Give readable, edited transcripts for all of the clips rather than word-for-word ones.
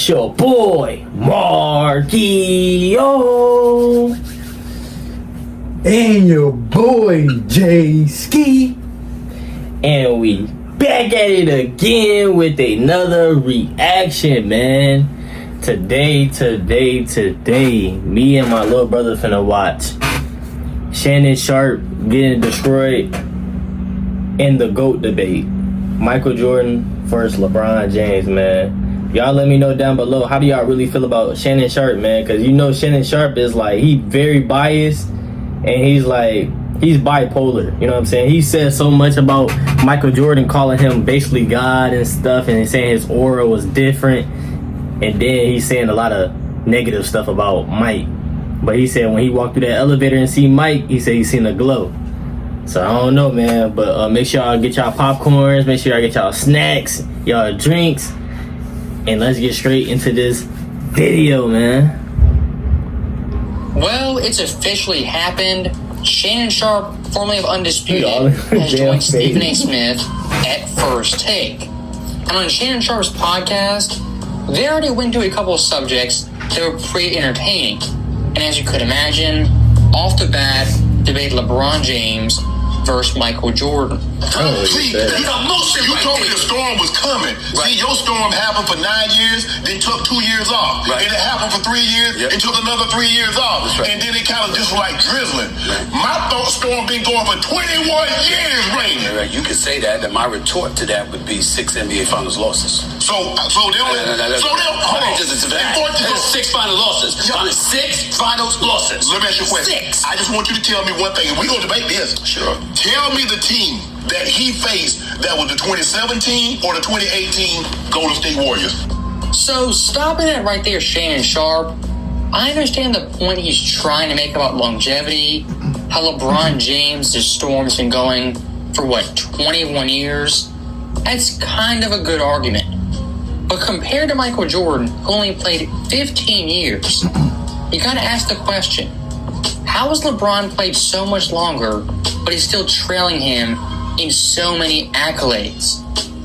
It's your boy, Markio. And your boy, J Ski. And we back at it again with another reaction, man. Today, me and my little brother finna watch Shannon Sharpe getting destroyed in the GOAT debate. Michael Jordan versus LeBron James, man. Y'all let me know down below, how do y'all really feel about Shannon Sharpe, man? Because you know Shannon Sharpe is like, he very biased, and he's bipolar, you know what I'm saying? He said so much about Michael Jordan, calling him basically God and stuff, and saying his aura was different, and then he's saying a lot of negative stuff about Mike. But he said when he walked through that elevator and see Mike, he said he seen a glow. So I don't know, man, but make sure y'all get y'all popcorns, make sure y'all get y'all snacks, y'all drinks, and let's get straight into this video, man. Well, it's officially happened. Shannon Sharpe, formerly of Undisputed, has joined Stephen A. Smith at First Take. And on Shannon Sharpe's podcast, they already went through a couple of subjects that were pretty entertaining. And as you could imagine, off the bat, debate LeBron James versus Michael Jordan. See, you told me the storm was coming. Right. See, your storm happened for 9 years, then took 2 years off. Right. And it happened for 3 years, and took another 3 years off. Right. And then it kind of just like drizzling. Right. My storm been going for 21 years raining. Right. You could say that, and my retort to that would be 6 NBA Finals losses. So they hold on. Just 6 final losses. Yeah. 6 finals losses. Let me ask you a question. 6. I just want you to tell me one thing, and we're going to debate this. Sure. Tell me the team that he faced that was the 2017 or the 2018 Golden State Warriors. So, stopping that right there, Shannon Sharpe, I understand the point he's trying to make about longevity, how LeBron James' storm's been going for, 21 years? That's kind of a good argument. But compared to Michael Jordan, who only played 15 years, you gotta ask the question, how has LeBron played so much longer, but he's still trailing him in so many accolades?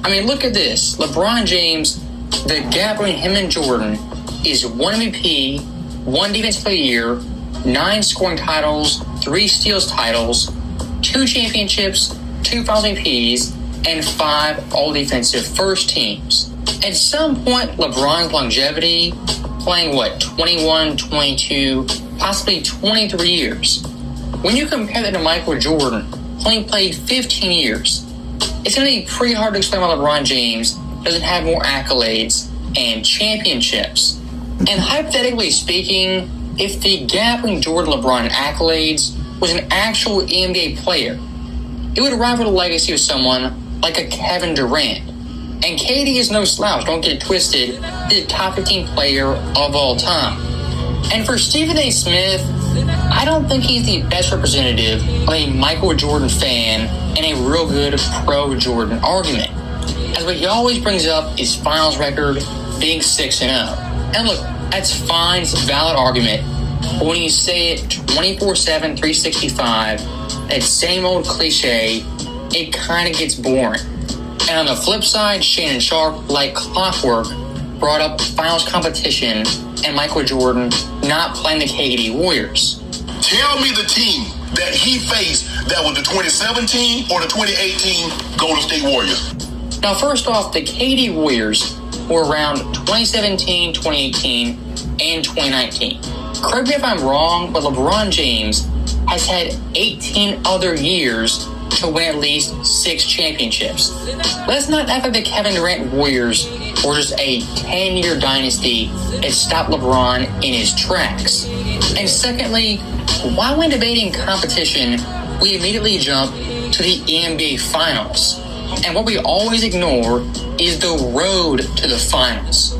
I mean, look at this. LeBron James, the gap between him and Jordan is 1 MVP, 1 Defensive Player of the Year, 9 scoring titles, 3 steals titles, 2 championships, 2 Finals MVPs, and 5 all-defensive first teams. At some point, LeBron's longevity, playing 21, 22, possibly 23 years. When you compare that to Michael Jordan, who only played 15 years, it's going to be pretty hard to explain why LeBron James doesn't have more accolades and championships. And hypothetically speaking, if the gap between Jordan, LeBron, and accolades was an actual NBA player, it would rival the legacy of someone like a Kevin Durant. And KD is no slouch, don't get it twisted, he's a top 15 player of all time. And for Stephen A. Smith, I don't think he's the best representative of a Michael Jordan fan and a real good pro-Jordan argument. As what he always brings up is finals record being 6-0. And look, that's fine, it's a valid argument, but when you say it 24/7, 365, that same old cliche, it kind of gets boring. And on the flip side, Shannon Sharpe, like clockwork, brought up finals competition and Michael Jordan not playing the KD Warriors. Tell me the team that he faced that was the 2017 or the 2018 Golden State Warriors. Now, first off, the KD Warriors were around 2017, 2018, and 2019. Correct me if I'm wrong, but LeBron James has had 18 other years to win at least 6 championships. Let's not act like the Kevin Durant Warriors were just a 10-year dynasty that stopped LeBron in his tracks. And secondly, why when debating competition, we immediately jump to the NBA Finals? And what we always ignore is the road to the finals.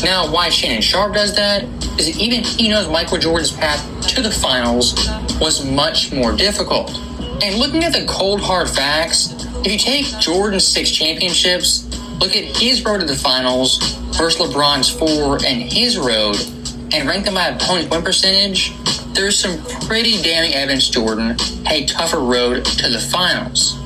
Now, why Shannon Sharpe does that is that even he knows Michael Jordan's path to the finals was much more difficult. And looking at the cold hard facts, if you take Jordan's 6 championships, look at his road to the finals versus LeBron's 4 and his road, and rank them by opponent's win percentage, there's some pretty damning evidence Jordan had a tougher road to the finals.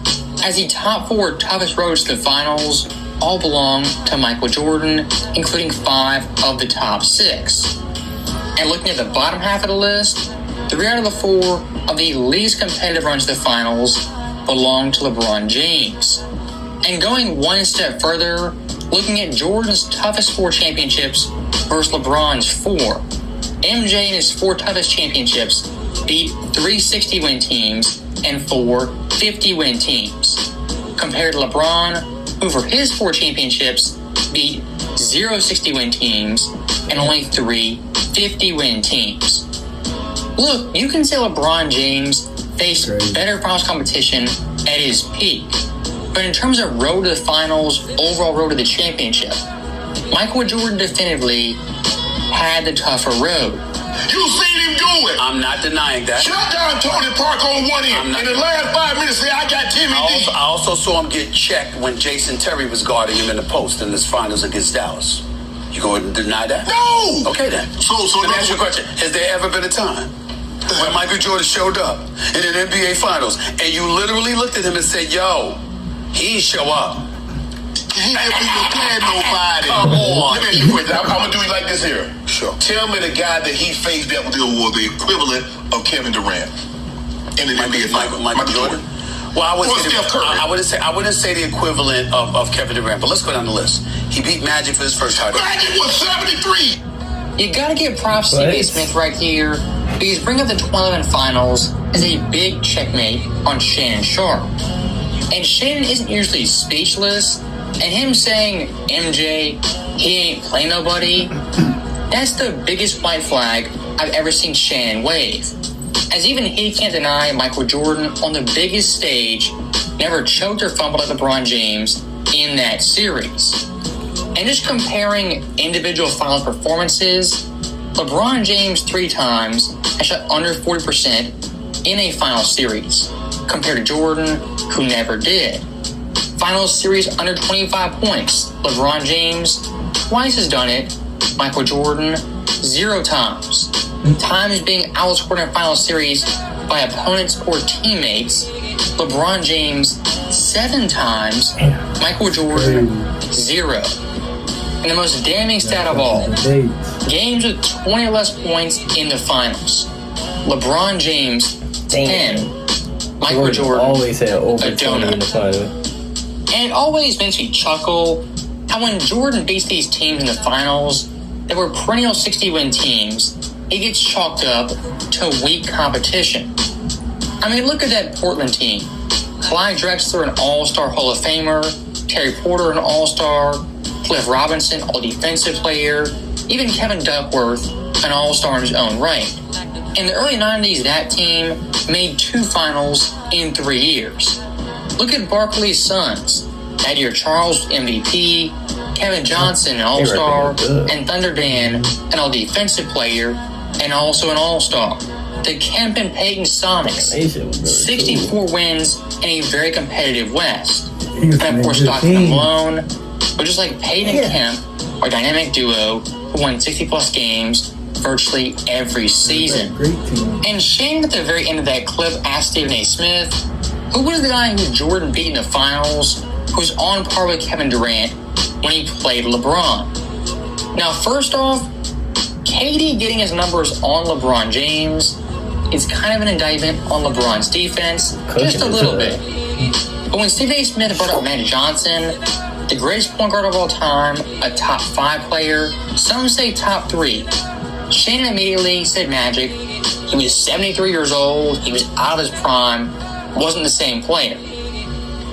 As the top 4 toughest roads to the finals all belong to Michael Jordan, including 5 of the top 6. And looking at the bottom half of the list, 3 out of the 4 of the least competitive runs to the finals belong to LeBron James. And going one step further, looking at Jordan's toughest 4 championships versus LeBron's 4. MJ in his 4 toughest championships beat 3 60-win teams and 4 50-win teams, compared to LeBron, who for his 4 championships beat 0 60-win teams and only 3 50-win teams. Look, you can say LeBron James faced better finals competition at his peak, but in terms of road to the finals, overall road to the championship, Michael Jordan definitively had the tougher road. You seen him do it. I'm not denying that. Shut down Tony Park on one end. In the last 5 minutes, say, I got Timmy D. I also saw him get checked when Jason Terry was guarding him in the post in his finals against Dallas. You going to deny that? No. Okay, then. So let me ask you a question. Has there ever been a time when Michael Jordan showed up in an NBA finals and you literally looked at him and said, yo, he didn't show up? He didn't prepare nobody. Come on. Let me ask you a question. I'm going to do it like this here. Sure. Tell me the guy that he faced that was the equivalent of Kevin Durant. In the NBA Michael Jordan? Well, I wouldn't say the equivalent of Kevin Durant, but let's go down the list. He beat Magic for his first title. Magic was 73. You gotta give props to Stephen Smith right here, because bringing up the 2011 finals is a big checkmate on Shannon Sharpe. And Shannon isn't usually speechless, and him saying, MJ, he ain't play nobody, that's the biggest white flag I've ever seen Shannon wave. As even he can't deny Michael Jordan on the biggest stage never choked or fumbled like LeBron James in that series. And just comparing individual finals performances, LeBron James 3 times has shot under 40% in a final series, compared to Jordan, who never did. Final series under 25 points, LeBron James twice has done it, Michael Jordan 0 times. Times being outscored in final series by opponents or teammates, LeBron James 7 times, Michael Jordan 0. And the most damning stat of all, games with 20 or less points in the finals. LeBron James 10, Michael Jordan always had over a 20 in the final. And it always makes me chuckle how when Jordan beats these teams in the finals that were perennial 60-win teams, it gets chalked up to weak competition. I mean, look at that Portland team. Clyde Drexler, an all-star Hall of Famer, Terry Porter, an all-star, Cliff Robinson, all-defensive player, even Kevin Duckworth, an all-star in his own right. In the early 90s, that team made 2 finals in 3 years. Look at Barkley's Suns. That year, Charles, MVP, Kevin Johnson, an all-star, and Thunder Dan, an all-defensive player, and also an all-star. The Kemp and Payton Sonics, 64 wins in a very competitive West. And of course, Stockton and Malone. But just like Payton and Kemp are a dynamic duo who won 60-plus games virtually every season. And Shannon at the very end of that clip asked Stephen A. Smith, who was the guy who Jordan beat in the finals, who was on par with Kevin Durant when he played LeBron? Now, first off, KD getting his numbers on LeBron James is kind of an indictment on LeBron's defense, just a little bit. But when Stephen A. Smith brought up Magic Johnson, the greatest point guard of all time, a top 5 player, some say top 3, Shannon immediately said Magic. He was 73 years old, he was out of his prime, wasn't the same player.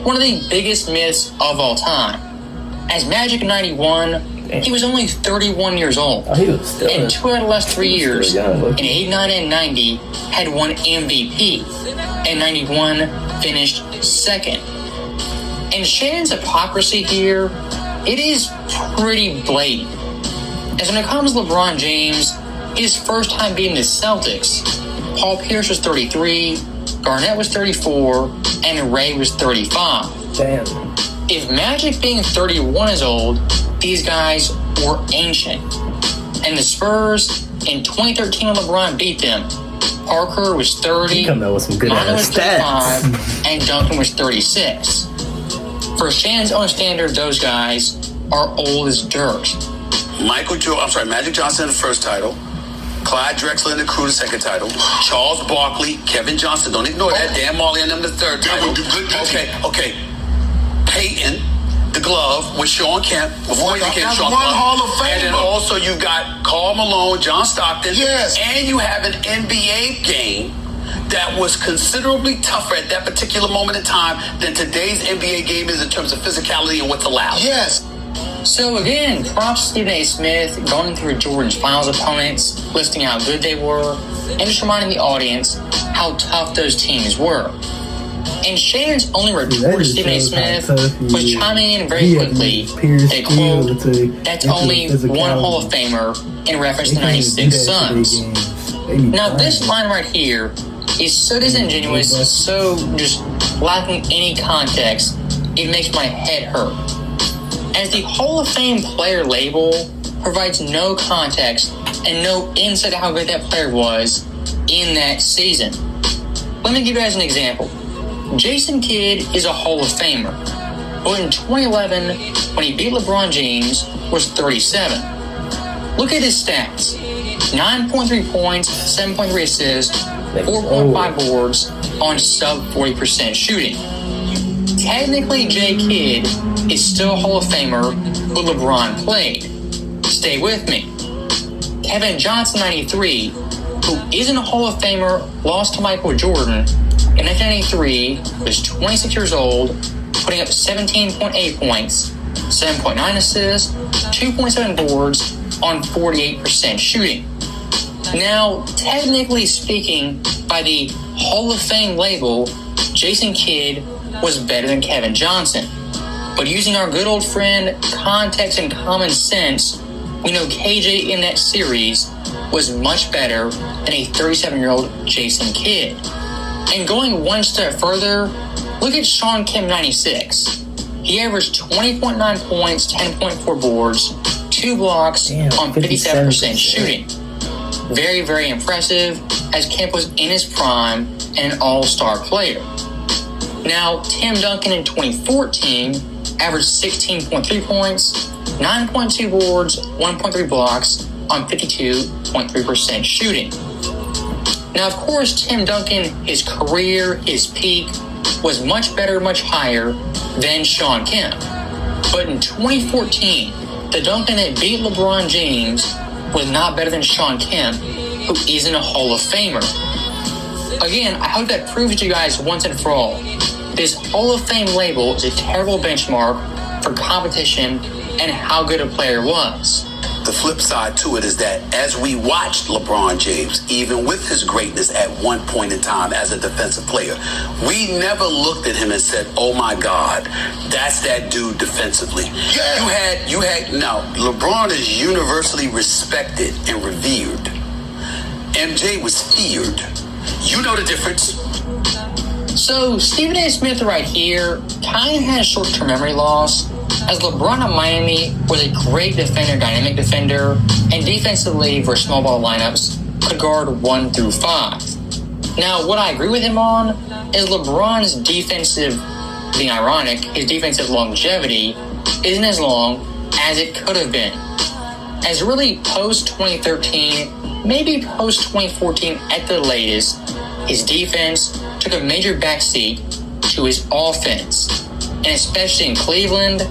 One of the biggest myths of all time. As Magic in 91, he was only 31 years old. And 2 out of the last 3 years, in 89 and 90, had won MVP. And 91 finished 2nd. And Shannon's hypocrisy here, it is pretty blatant. As when it comes to LeBron James, his first time beating the Celtics, Paul Pierce was 33, Garnett was 34, and Ray was 35. Damn. If Magic being 31 is old, these guys were ancient. And the Spurs, in 2013 when LeBron beat them, Parker was 30, He coming out with some good Manu was stats. 35, and Duncan was 36. For Shannon's own standard, those guys are old as dirt. Magic Johnson in the first title. Clyde Drexler in the Crew, the second title. Charles Barkley, Kevin Johnson, don't ignore that. Dan Marley and them, the third title. Okay. Peyton, the glove with Sean Kemp before he became Sean Kemp. Hall of Famer. And then also you got Karl Malone, John Stockton. Yes. And you have an NBA game that was considerably tougher at that particular moment in time than today's NBA game is in terms of physicality and what's allowed. Yes. So again, props to Stephen A. Smith going through Jordan's finals opponents, listing how good they were, and just reminding the audience how tough those teams were. And Shannon's only retort to Stephen A. Smith was chiming in very quickly, they quote, "That's only one Hall of Famer," in reference to 96 Suns. Now this line right here is so disingenuous, so just lacking any context, it makes my head hurt. As the Hall of Fame player label provides no context and no insight to how good that player was in that season. Let me give you guys an example. Jason Kidd is a Hall of Famer, but in 2011, when he beat LeBron James, was 37. Look at his stats. 9.3 points, 7.3 assists, 4.5 boards on sub 40% shooting. Technically, J. Kidd is still a Hall of Famer, but LeBron played. Stay with me. Kevin Johnson, 93, who isn't a Hall of Famer, lost to Michael Jordan in 1993, was 26 years old, putting up 17.8 points, 7.9 assists, 2.7 boards on 48% shooting. Now, technically speaking, by the Hall of Fame label, Jason Kidd was better than Kevin Johnson. But using our good old friend, context, and common sense, we know KJ in that series was much better than a 37-year-old Jason Kidd. And going one step further, look at Sean Kemp 96. He averaged 20.9 points, 10.4 boards, 2 blocks on 57% shooting. Very, very impressive, as Kemp was in his prime and an all-star player. Now, Tim Duncan in 2014 averaged 16.3 points, 9.2 boards, 1.3 blocks on 52.3% shooting. Now, of course, Tim Duncan, his career, his peak, was much better, much higher than Sean Kemp. But in 2014, the Duncan that beat LeBron James was not better than Sean Kemp, who isn't a Hall of Famer. Again, I hope that proves to you guys once and for all, this Hall of Fame label is a terrible benchmark for competition and how good a player was. The flip side to it is that as we watched LeBron James, even with his greatness at one point in time as a defensive player, we never looked at him and said, "Oh my God, that's that dude defensively." Yeah. Now, LeBron is universally respected and revered. MJ was feared. You know the difference. So, Stephen A. Smith right here kind of has short-term memory loss, as LeBron at Miami was a great defender, dynamic defender, and defensively for small ball lineups could guard 1 through 5. Now, what I agree with him on is LeBron's defensive, being ironic, his defensive longevity isn't as long as it could have been. As really post-2013, maybe post-2014 at the latest, his defense took a major backseat to his offense. And especially in Cleveland,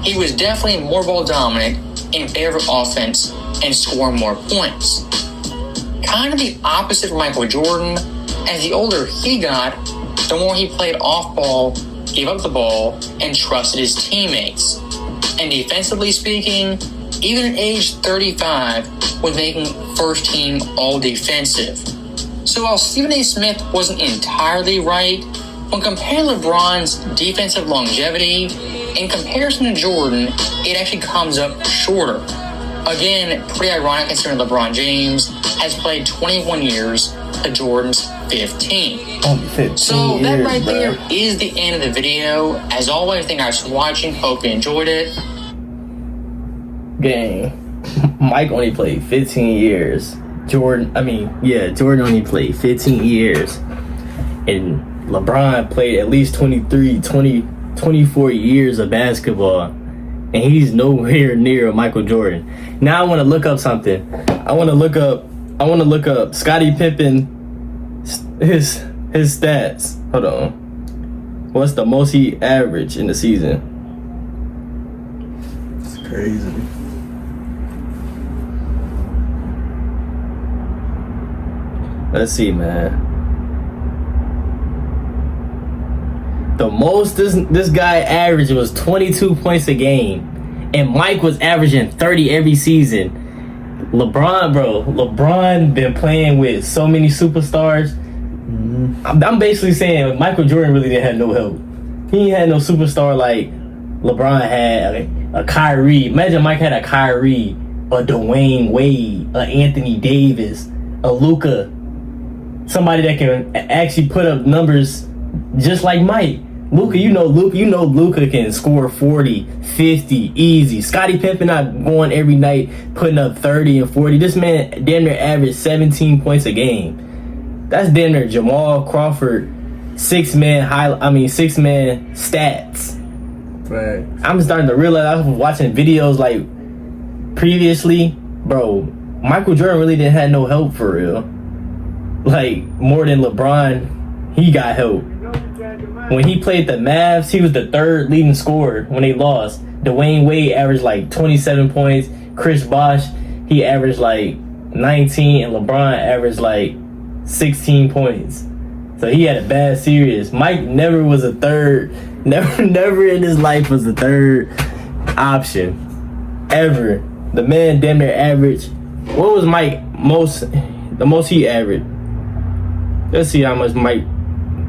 he was definitely more ball dominant in favor of offense and scoring more points. Kind of the opposite for Michael Jordan, as the older he got, the more he played off ball, gave up the ball, and trusted his teammates. And defensively speaking, even at age 35, was making first team all defensive. So while Stephen A. Smith wasn't entirely right, when comparing LeBron's defensive longevity, in comparison to Jordan, it actually comes up shorter. Again, pretty ironic considering LeBron James has played 21 years to Jordan's 15. Only 15 So that years, right bro. there is the end of the video. As always, thank you guys for watching. Hope you enjoyed it. Gang. Mike only played 15 years. Jordan only played 15 years. And LeBron played at least 23, 20, 24 years of basketball, and he's nowhere near Michael Jordan. Now I want to look up something. I want to look up Scottie Pippen, his stats. Hold on. What's the most he averaged in the season? It's crazy. Let's see, man. The most this guy averaged was 22 points a game, and Mike was averaging 30 every season. LeBron been playing with so many superstars. I'm basically saying Michael Jordan really didn't have no help. He ain't had no superstar like LeBron had, a Kyrie. Imagine Mike had a Kyrie, a Dwayne Wade, a Anthony Davis, a Luka. Somebody that can actually put up numbers just like Mike. Luka can score 40, 50, easy. Scottie Pippen not going every night putting up 30 and 40. This man damn near averaged 17 points a game. That's damn near Jamal Crawford six-man stats. Right. I'm starting to realize, I was watching videos like previously, bro, Michael Jordan really didn't have no help for real. Like, more than LeBron, he got help. When he played the Mavs, he was the third leading scorer when they lost. Dwayne Wade averaged like 27 points. Chris Bosh, he averaged like 19, and LeBron averaged like 16 points. So he had a bad series. Mike never was a third. Never in his life was a third option. Ever. The man damn near averaged. What was Mike the most he averaged? Let's see how much Mike,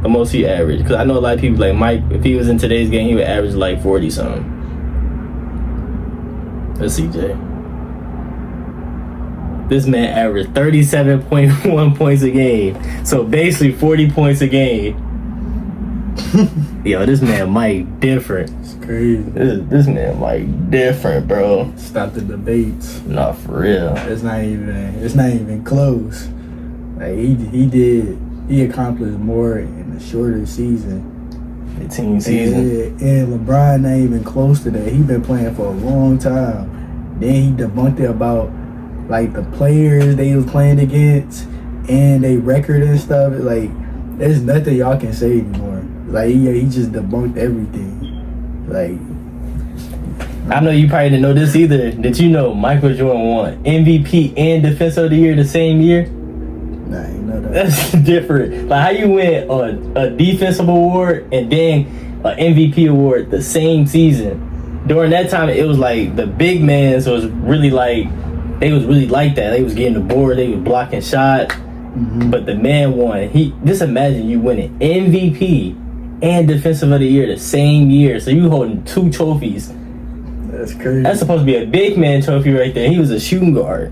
the most he averaged. Because I know a lot of people like Mike, if he was in today's game, he would average like 40 something. Let's see, Jay. This man averaged 37.1 points a game. So basically 40 points a game. Yo, this man Mike different. It's crazy. This man Mike different, bro. Stop the debates. Not for real. It's not even close. Like he accomplished more in a shorter season. 18 season. And LeBron not even close to that. He been playing for a long time. Then he debunked it about like the players they was playing against and they record and stuff. Like, there's nothing y'all can say anymore. Like, he just debunked everything. Like, I know you probably didn't know this either. Did you know Michael Jordan won MVP and Defensive of the Year the same year? nah, I ain't know that. That's different. Like, how you win a defensive award and then an MVP award the same season? During that time, it was like the big man was really like, they was really like that. They was getting the board, they was blocking shots. But the man won. Just imagine you winning MVP and Defensive of the Year the same year. So you holding two trophies. That's crazy. That's supposed to be a big man trophy right there. He was a shooting guard.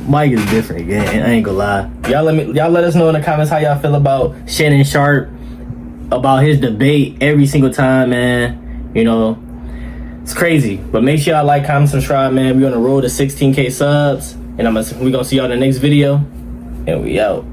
Mike is different again. I ain't gonna lie. Y'all let us know in the comments how y'all feel about Shannon Sharpe, about his debate every single time, man. You know, it's crazy. But make sure y'all like, comment, subscribe, man. We're on the road to 16K subs. And we gonna see y'all in the next video. And we out.